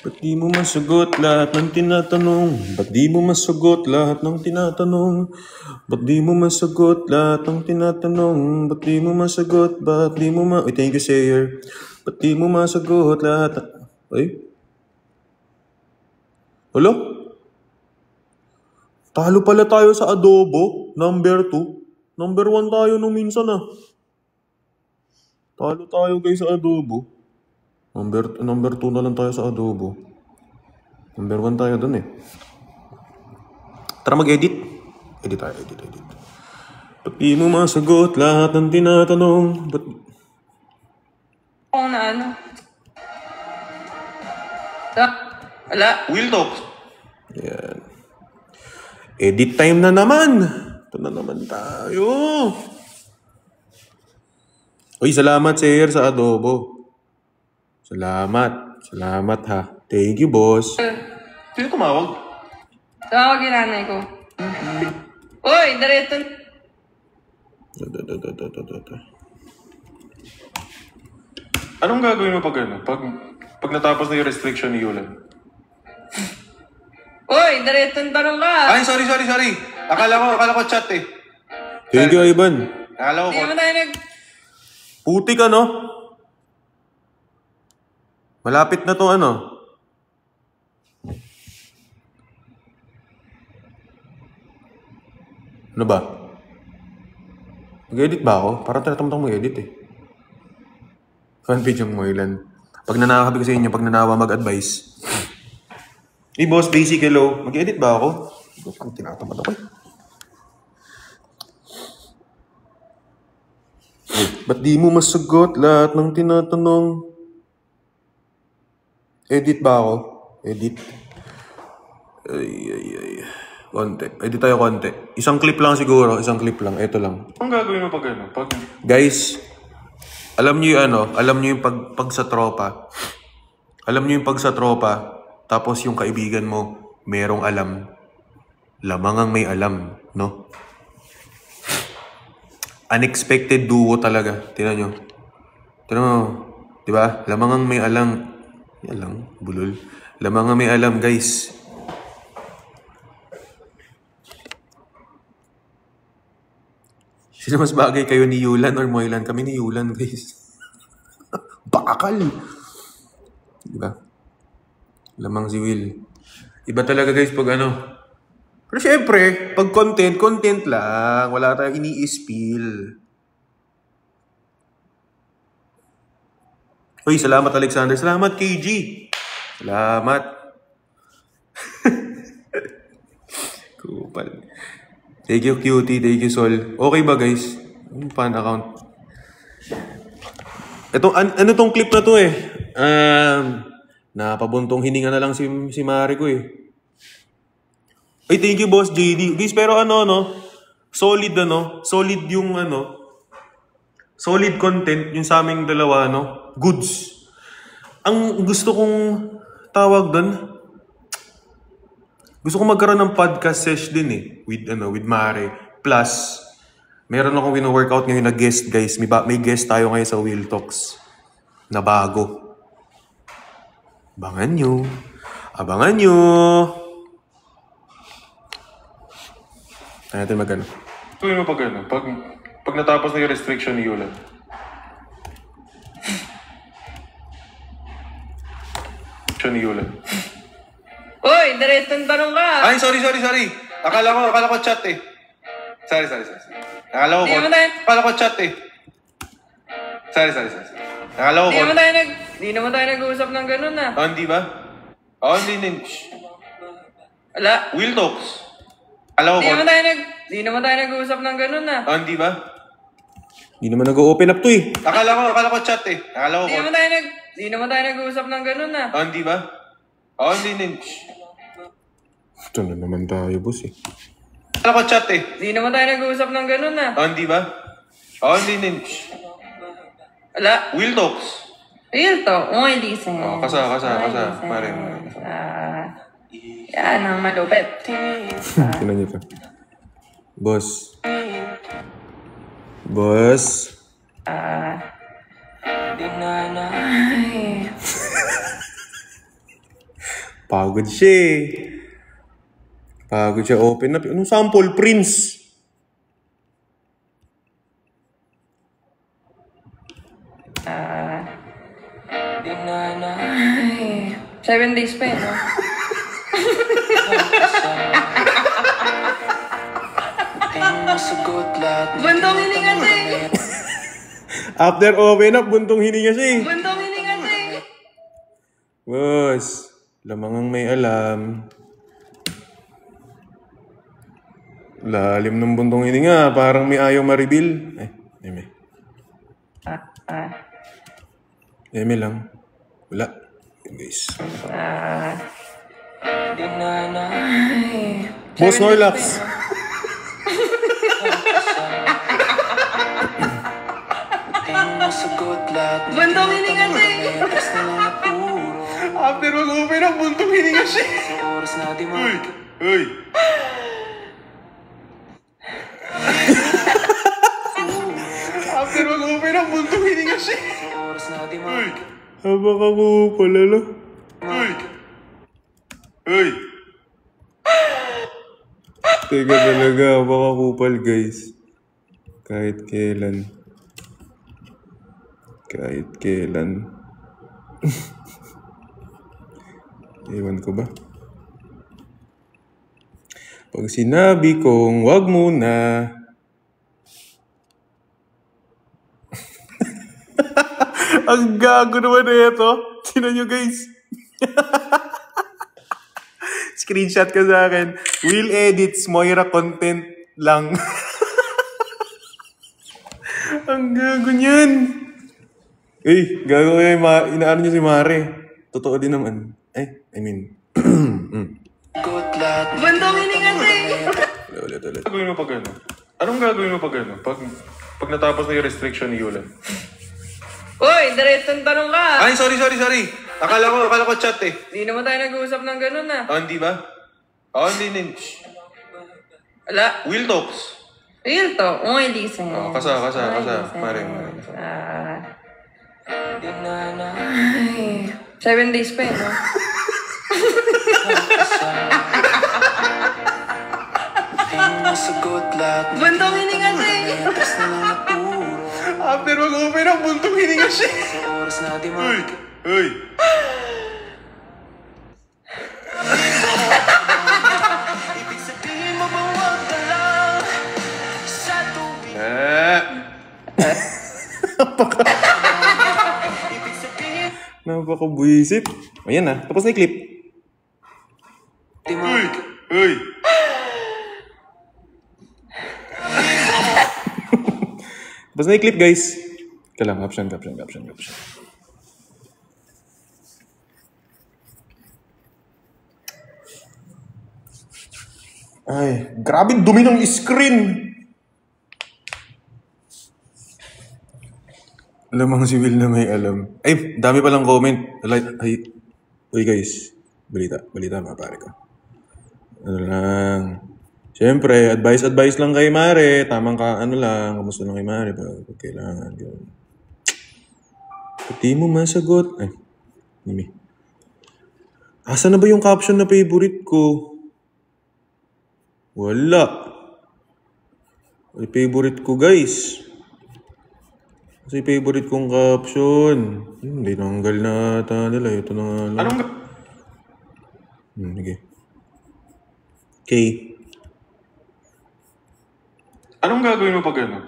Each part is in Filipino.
Ba't di mo masagot lahat ng tinatanong? Ba't di mo masagot lahat ng tinatanong? Ba't di mo masagot lahat ng tinatanong? Ba't di mo masagot? Ba't di mo ma... Thank you, Sayer. Ba't di mo masagot lahat? Ay? Hala? Talo pala tayo sa adobo. Number 2. Number 1 tayo nung minsan ah. Talo tayo guys sa adobo. Number 2 na lang tayo sa adobo. Number 1 tayo dun eh. Tara mag-edit. Edit tayo, edit. Ba't di mo masagot lahat ng tinatanong? Ba't... Oo na ano. Wala. Will talk. Yan. Edit time na naman. Ito na naman tayo. Uy, salamat Sayer sa adobo. Salamat ha. Thank you, boss. Sino tumawag? Tawag yung nanay ko. Uy, diretso. Anong gagawin mo pag ano? Pag natapos na yung restriction ni Yulan? Uy, diretso tanong ka. Ay, sorry. Akala ko chat eh. Thank you, Ivan. Akala ko. Hindi mo tayo Puti ka, no? Malapit na to ano? Ano ba? Mag-edit ba ako? Parang tinatamtang mag-edit eh. Fanpage yung Moylan. Pag nanakabi ko sa inyo, pag nanawa mag-advise. Hey boss, basic hello. Mag-edit ba ako? Parang tinatamad ako eh. Ba't di mo masagot lahat ng tinatanong? Edit ba ako? Edit. Ay. Konti. Edit tayo konti. Isang clip lang siguro. Isang clip lang. Ito lang. Ang gagawin mo pag ano? Guys, alam niyo yung ano? Alam niyo yung pag sa tropa. Alam niyo yung pag sa tropa. Tapos yung kaibigan mo, merong alam. Lamangang may alam. No? Unexpected duo talaga. Tingnan nyo. Tingnan mo. Diba? Lamangang may alam. Yan lang. Bulol. Lamangang may alam, guys. Sino mas bagay kayo ni Yulan or Moylan? Kami ni Yulan, guys. Bakal. Diba? Lamang si Will. Iba talaga, guys, pag ano. Pero syempre, pag content lang. Wala tayong ini-spill. Uy, salamat Alexander. Salamat KG. Salamat. Kupal. Thank you Cutie. Thank you Sol. Okay ba guys? Fan account. Ano tong clip na to eh? Napabuntong hininga na lang si Mari ko eh. Ay, thank you, Boss JD. Guys, pero solid yung solid content yung sa aming dalawa, goods. Ang gusto kong tawag doon, gusto kong magkaroon ng podcast sesh din eh, with Mare. Plus, meron akong wino-workout ngayon na guest, guys. May guest tayo ngayon sa Will Talks na bago. Abangan nyo. Natin magano. Tuwin mo pag natapos na yung restriction ni Yulan. Uy, diretso tanong ka. Ay, sorry. Akala ko chat eh. Sorry. Akala ko chat eh. Sorry. Akala ko. Hindi naman tayo nag-uusap ng ganun ah. Oh, hindi ba? Oh, hindi. Wala. Will Talks. Alam ko. Hindi naman tayo nag-uusap ng ganun ah. Oh, hindi ba? Hindi naman nag-open up to eh. Akala ko chat eh. Hindi naman tayo nag-uusap ng ganun ah. Oh, hindi ba? Oh, hindi. Ito na naman tayo, boss eh. Akala ko chat eh. Hindi naman tayo nag-uusap ng ganun ah. Oh, hindi ba? Oh, hindi. Wala. Will talks. Real to. Uy, listen. Oh, kasa. Pare. Yan ang malupit. Tingnan niyo to. Boss. Pagod siya eh. Pagod siya. Open up. Anong sample? Prince. Ay, 7 days pa no? Buntong hininga siya eh. After open up, buntong hininga siya eh. Buntong hininga siya eh. Boss, lamangang may alam. Lalim ng buntong hininga, parang may ayaw ma-reveal. Eme. Eme lang. Wala. Yun guys. Boss Norlax. Buntong hininga siya eh. After mag-open up, buntong hininga siya. Uy. After mag-open up, buntong hininga siya. Uy. Haba ka mo pala, lo. Uy. Teka talaga, haba ka kupal, guys. Kahit kailan. Ewan ko ba? Pag sinabi kong wag muna. Ang gago naman na ito. Tignan nyo guys. Screenshot ka sa akin. Will edits Moira content lang. Ang gago niyan. Gago kayo. Inaano nyo si Mare. Totoo din naman. Buntong hininga siya eh. Ulit. Gagawin mo pag ano? Anong gagawin mo pag ano? Pag natapos na yung restriction ni Yulan? Uy, diretong tanong ka. Ay, sorry. Akala ko chat eh. Hindi naman tayo nag-uusap ng ganun ah. Hindi ba? Hindi. Wala. Will talks. Real to. Uy, listen. Kasa. Pare. Ay, 7 days pa no? Buntong hininga siya eh. After mag-open up, buntong hininga siya. Uy. Napaka-buisit. Ayan na, tapos na yung clip. Uy. Tapos na yung clip, guys. Ika lang, caption. Ay, grabe dumi ng screen. Lamang si Will na may alam. Ay, dami palang comment. Uy guys, balita mga pare ko. Ano lang. Siyempre, advice lang kay Mare. Tamang kamusta lang kay Mare. Pag kailangan. Pati mo masagot. Nimi. Asa na ba yung caption na favorite ko? Wala. Ay, favorite ko guys. Kasi favorite kong caption. Hindi nanggal na ata nila. Ito na nga lang. Anong sige. Okay. Anong gagawin mo pag ano?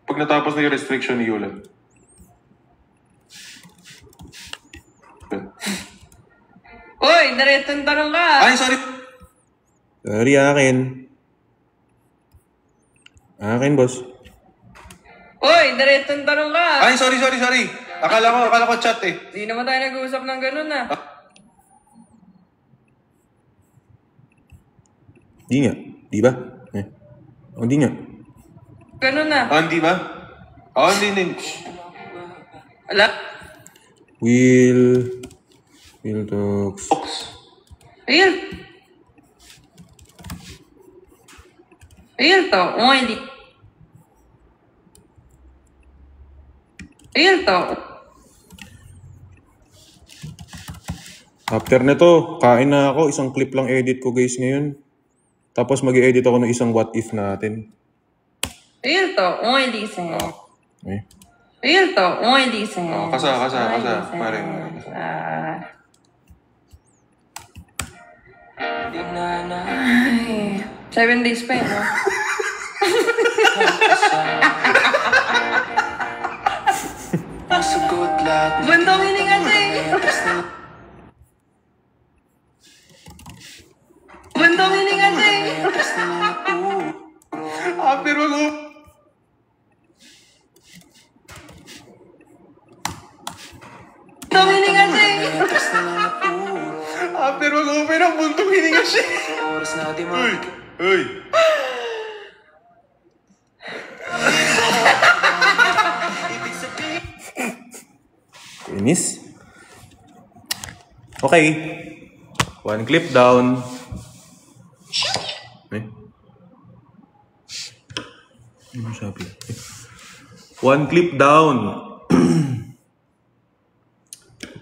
Pag natapos na yung restriction ni Yulan? Uy, diretong tanong ka. Ay, sorry. Sorry, akin. Akin, boss. Uy, diretong tanong ka. Ay, sorry. Akala ko chat eh. Hindi naman tayo nag-uusap ng ganun ah. Di nga. Di ba? Di nga. Ganun ah. Hindi ba? Hindi. Wala. Will talks. Real. Real to. O hindi. Real to. After nito, kain na ako. Isang clip lang edit ko guys ngayon. Tapos mag-i-edit ako ng isang what if natin. Real to. O hindi sen. Okay. Real to. O hindi sen. Kasa. Pare. Ay, 7 days pa yun, no? Bandong hiningan siya eh. Bandong hiningan siya eh. After mag Bandong hiningan siya eh. After mag-open ang buntong hininga siya. Uy! Inis? Okay. One clip down. Ano sabi? One clip down.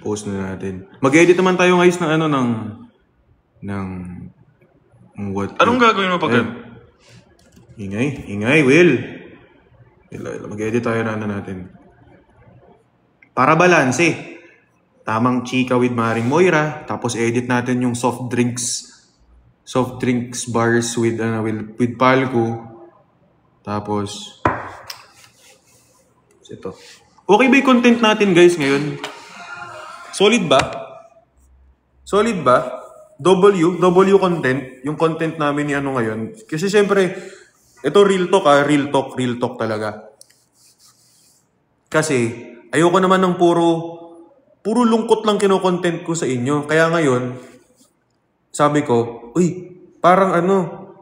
Post na natin. Mag-edit naman tayo guys ng what? Anong gagawin mo pag Ingay, Will. Mag-edit tayo na natin. Para balanse. Tamang chika with Maring Moira. Tapos edit natin yung soft drinks bars with Palco. Tapos ito. Okay ba yung content natin guys ngayon? Solid ba? W content. Yung content namin ni ano ngayon. Kasi syempre, ito real talk talaga. Kasi, ayoko naman ng puro lungkot lang kino-content ko sa inyo. Kaya ngayon, sabi ko, parang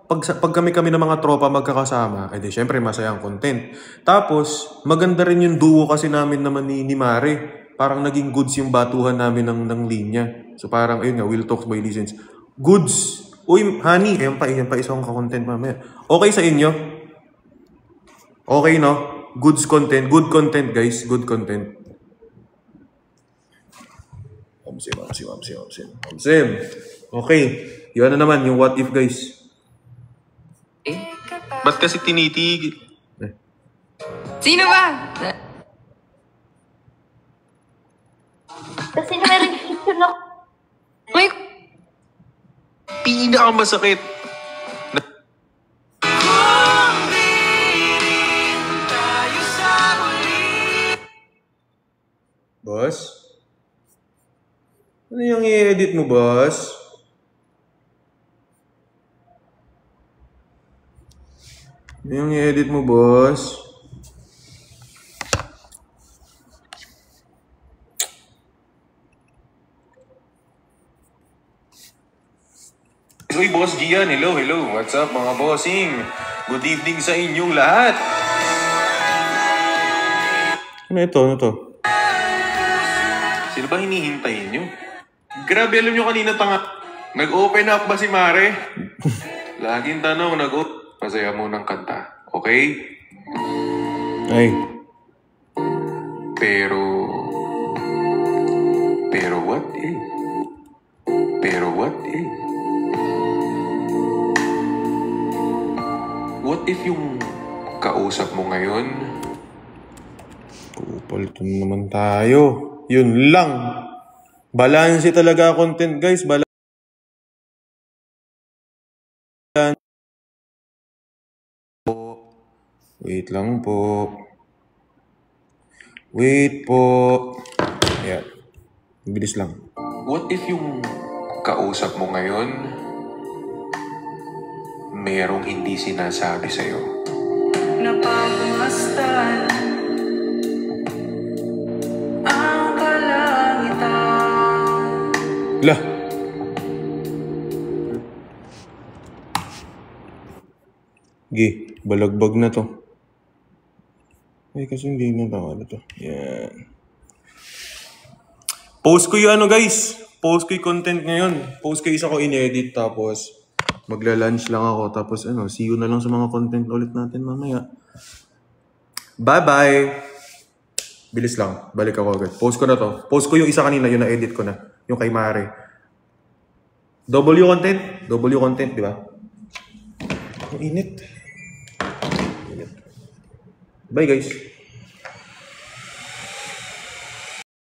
pag kami ng mga tropa magkakasama, di syempre masayang content. Tapos, maganda rin yung duo kasi namin naman ni Mare. Parang naging goods yung batuhan namin ng linya. So parang, ayun nga, Will Talks by Lizens. Goods. Honey, yan pa isang ka-content mamaya. Okay sa inyo? Okay, no? Goods content. Good content, guys. Good content. Mamsim. Okay. Yun na naman, yung what if, guys. Ba't kasi tinitig? Sino ba? Kasi meron dito na... May... Pinakamasakit. Boss? Ano yung i-edit mo, boss? Ano yung i-edit mo, boss? Uy, Boss Gian, hello. What's up mga bossing? Good evening sa inyong lahat. Ano to? Sino ba hinihintayin nyo? Grabe, alam nyo kanina nag-open up ba si Mare? Laging tanong, masaya mo ng kanta, okay? Ay. Pero what if? What if yung kausap mo ngayon? Kupalto naman tayo. Yun lang. Balanse talaga content, guys. Wait lang po. Ayan. Bilis lang. What if yung kausap mo ngayon merong hindi sinasabi sa'yo? Napapamastan ang kalangitan. Lah! Balagbag na to. Ay, kasi hindi na to. Yan. Post ko yung ano guys. Post ko yung content ngayon. Post ko isa ko in-edit tapos magla-lunch lang ako. Tapos ano, see you na lang sa mga content ulit natin mamaya. Bye-bye! Bilis lang. Balik ako agad. Post ko na to. Post ko yung isa kanina, yung na-edit ko na. Yung kay Mare. W content? W content, di ba? Ang init. Bye guys.